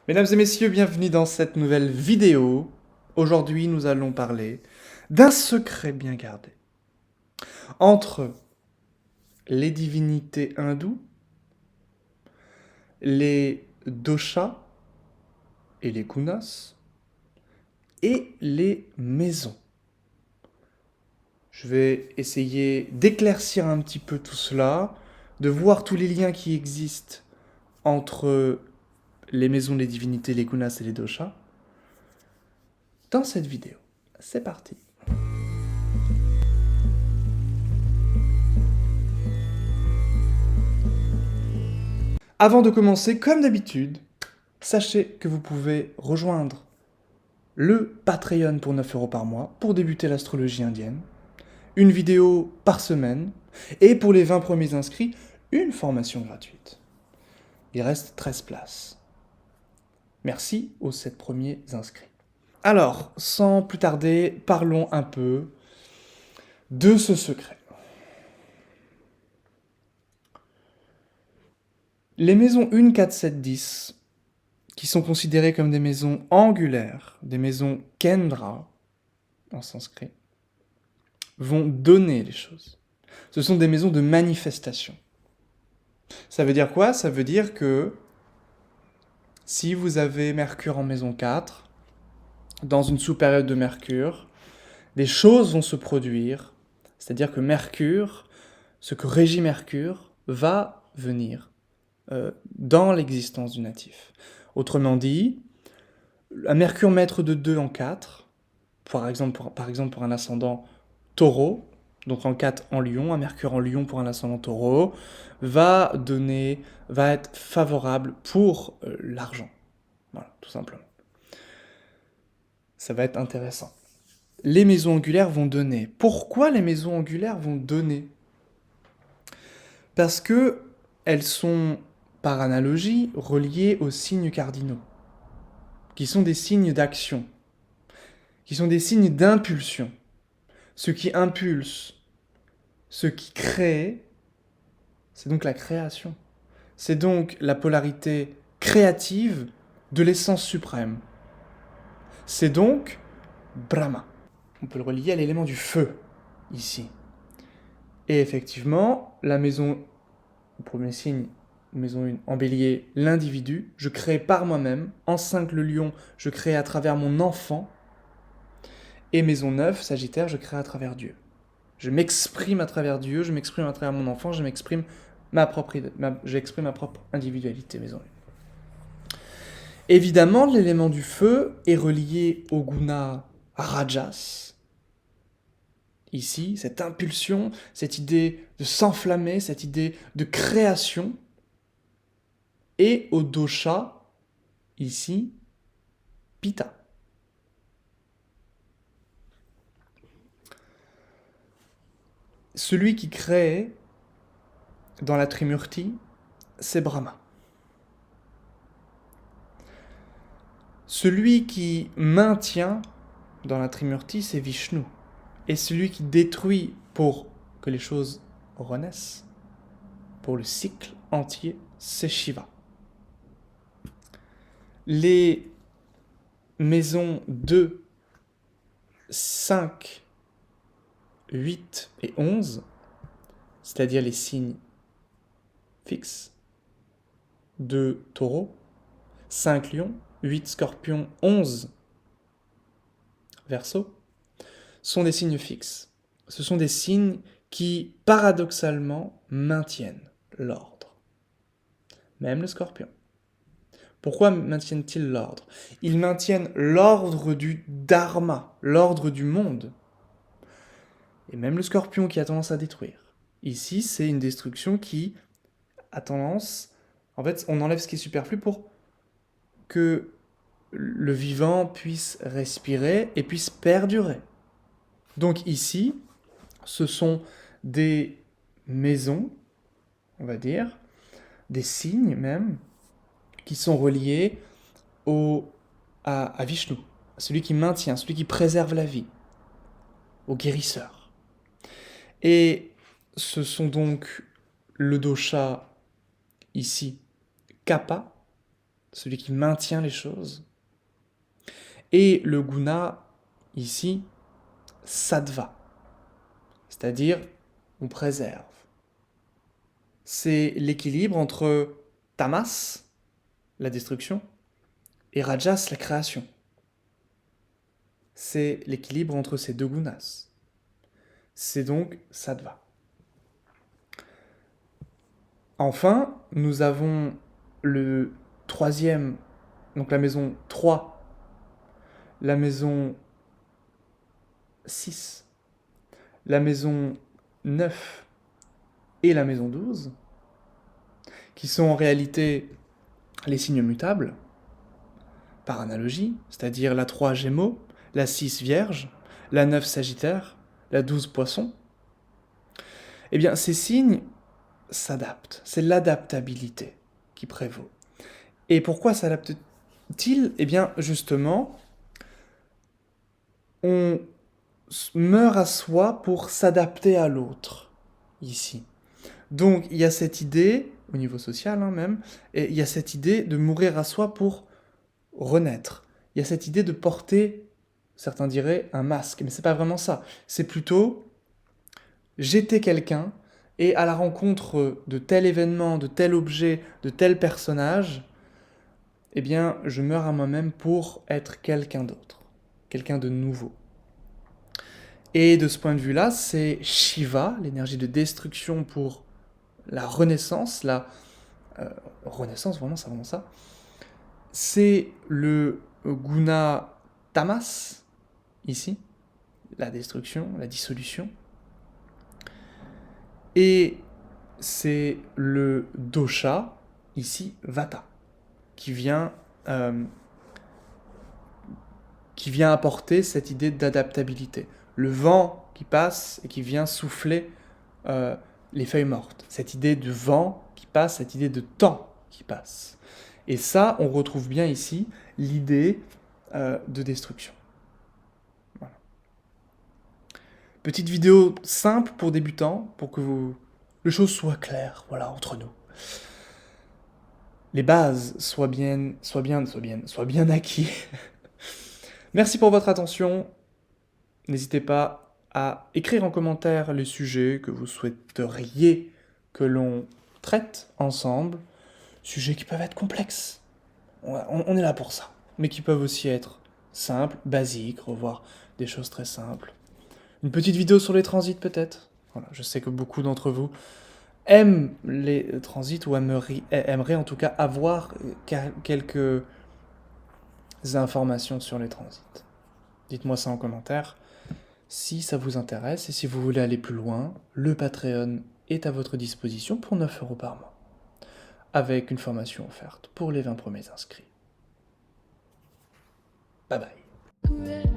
Mesdames et messieurs, bienvenue dans cette nouvelle vidéo. Aujourd'hui, nous allons parler d'un secret bien gardé entre les divinités hindoues, les doshas et les gunas, et les maisons. Je vais essayer d'éclaircir un petit peu tout cela, de voir tous les liens qui existent entre les maisons, les divinités, les gunas et les doshas dans cette vidéo. C'est parti. Avant de commencer, comme d'habitude, sachez que vous pouvez rejoindre le Patreon pour 9 € par mois pour débuter l'astrologie indienne, une vidéo par semaine, et pour les 20 premiers inscrits, une formation gratuite. Il reste 13 places. Merci aux 7 premiers inscrits. Alors, sans plus tarder, parlons un peu de ce secret. Les maisons 1, 4, 7, 10, qui sont considérées comme des maisons angulaires, des maisons Kendra, en sanskrit, vont donner les choses. Ce sont des maisons de manifestation. Ça veut dire quoi? Ça veut dire que si vous avez Mercure en maison 4, dans une sous-période de Mercure, des choses vont se produire, c'est-à-dire que Mercure, ce que régit Mercure, va venir dans l'existence du natif. Autrement dit, un Mercure maître de 2 en 4, par exemple pour un ascendant Taureau, donc en 4 en Lion, un Mercure en Lion pour un ascendant Taureau, va être favorable pour l'argent. Voilà, tout simplement. Ça va être intéressant. Les maisons angulaires vont donner. Pourquoi les maisons angulaires vont donner? Parce que elles sont, par analogie, reliées aux signes cardinaux, qui sont des signes d'action, qui sont des signes d'impulsion. Ce qui impulse, ce qui crée, c'est donc la création. C'est donc la polarité créative de l'essence suprême. C'est donc Brahma. On peut le relier à l'élément du feu, ici. Et effectivement, la maison, le premier signe, maison 1, en bélier, l'individu, je crée par moi-même. En 5, le lion, je crée à travers mon enfant. Et maison 9, Sagittaire, je crée à travers Dieu. Je m'exprime à travers Dieu, je m'exprime à travers mon enfant, j'exprime ma propre individualité, maison 1. Évidemment, l'élément du feu est relié au guna rajas. Ici, cette impulsion, cette idée de s'enflammer, cette idée de création. Et au dosha, ici, pitta. Celui qui crée dans la Trimurti, c'est Brahma. Celui qui maintient dans la Trimurti, c'est Vishnu. Et celui qui détruit pour que les choses renaissent, pour le cycle entier, c'est Shiva. Les maisons 2, 5, 8 et 11, c'est-à-dire les signes fixes, 2 taureaux, 5 lions, 8 scorpions, 11 verseaux, sont des signes fixes. Ce sont des signes qui, paradoxalement, maintiennent l'ordre. Même le scorpion. Pourquoi maintiennent-ils l'ordre? Ils maintiennent l'ordre du dharma, l'ordre du monde. Et même le scorpion qui a tendance à détruire. Ici, c'est une destruction qui a tendance... En fait, on enlève ce qui est superflu pour que le vivant puisse respirer et puisse perdurer. Donc ici, ce sont des maisons, on va dire, des signes même, qui sont reliés à Vishnu, celui qui maintient, celui qui préserve la vie, au guérisseur. Et ce sont donc le dosha ici, Kapha, celui qui maintient les choses. Et le guna, ici, sattva, c'est-à-dire on préserve. C'est l'équilibre entre tamas, la destruction, et rajas, la création. C'est l'équilibre entre ces deux gunas. C'est donc sattva. Enfin, nous avons le troisième, donc la maison 3, la maison 6, la maison 9 et la maison 12, qui sont en réalité les signes mutables, par analogie, c'est-à-dire la 3 Gémeaux, la 6 Vierge, la 9 Sagittaire, la 12 Poisson. Eh bien, ces signes s'adaptent. C'est l'adaptabilité qui prévaut. Et pourquoi s'adaptent-ils ? Eh bien, justement, on meurt à soi pour s'adapter à l'autre, ici. Donc, il y a cette idée, au niveau social même, et il y a cette idée de mourir à soi pour renaître. Il y a cette idée de porter, certains diraient, un masque, mais c'est pas vraiment ça. C'est plutôt j'étais quelqu'un, et à la rencontre de tel événement, de tel objet, de tel personnage, eh bien, je meurs à moi-même pour être quelqu'un d'autre, quelqu'un de nouveau. Et de ce point de vue-là, c'est Shiva, l'énergie de destruction pour la renaissance, la renaissance, vraiment, c'est vraiment ça. C'est le guna tamas, ici, la destruction, la dissolution. Et c'est le dosha, ici, vata, qui vient apporter cette idée d'adaptabilité. Le vent qui passe et qui vient souffler les feuilles mortes. Cette idée de vent qui passe, cette idée de temps qui passe. Et ça, on retrouve bien ici l'idée de destruction. Voilà. Petite vidéo simple pour débutants, pour que les choses soient claires, voilà, entre nous. Les bases soient bien acquis. Merci pour votre attention. N'hésitez pas à écrire en commentaire les sujets que vous souhaiteriez que l'on traite ensemble. Sujets qui peuvent être complexes. On est là pour ça. Mais qui peuvent aussi être simples, basiques, revoir des choses très simples. Une petite vidéo sur les transits peut-être. Voilà, je sais que beaucoup d'entre vous aiment les transits ou aimeraient en tout cas avoir quelques informations sur les transits. Dites-moi ça en commentaire si ça vous intéresse et si vous voulez aller plus loin. Le Patreon est à votre disposition pour 9 € par mois, avec une formation offerte pour les 20 premiers inscrits. Bye bye.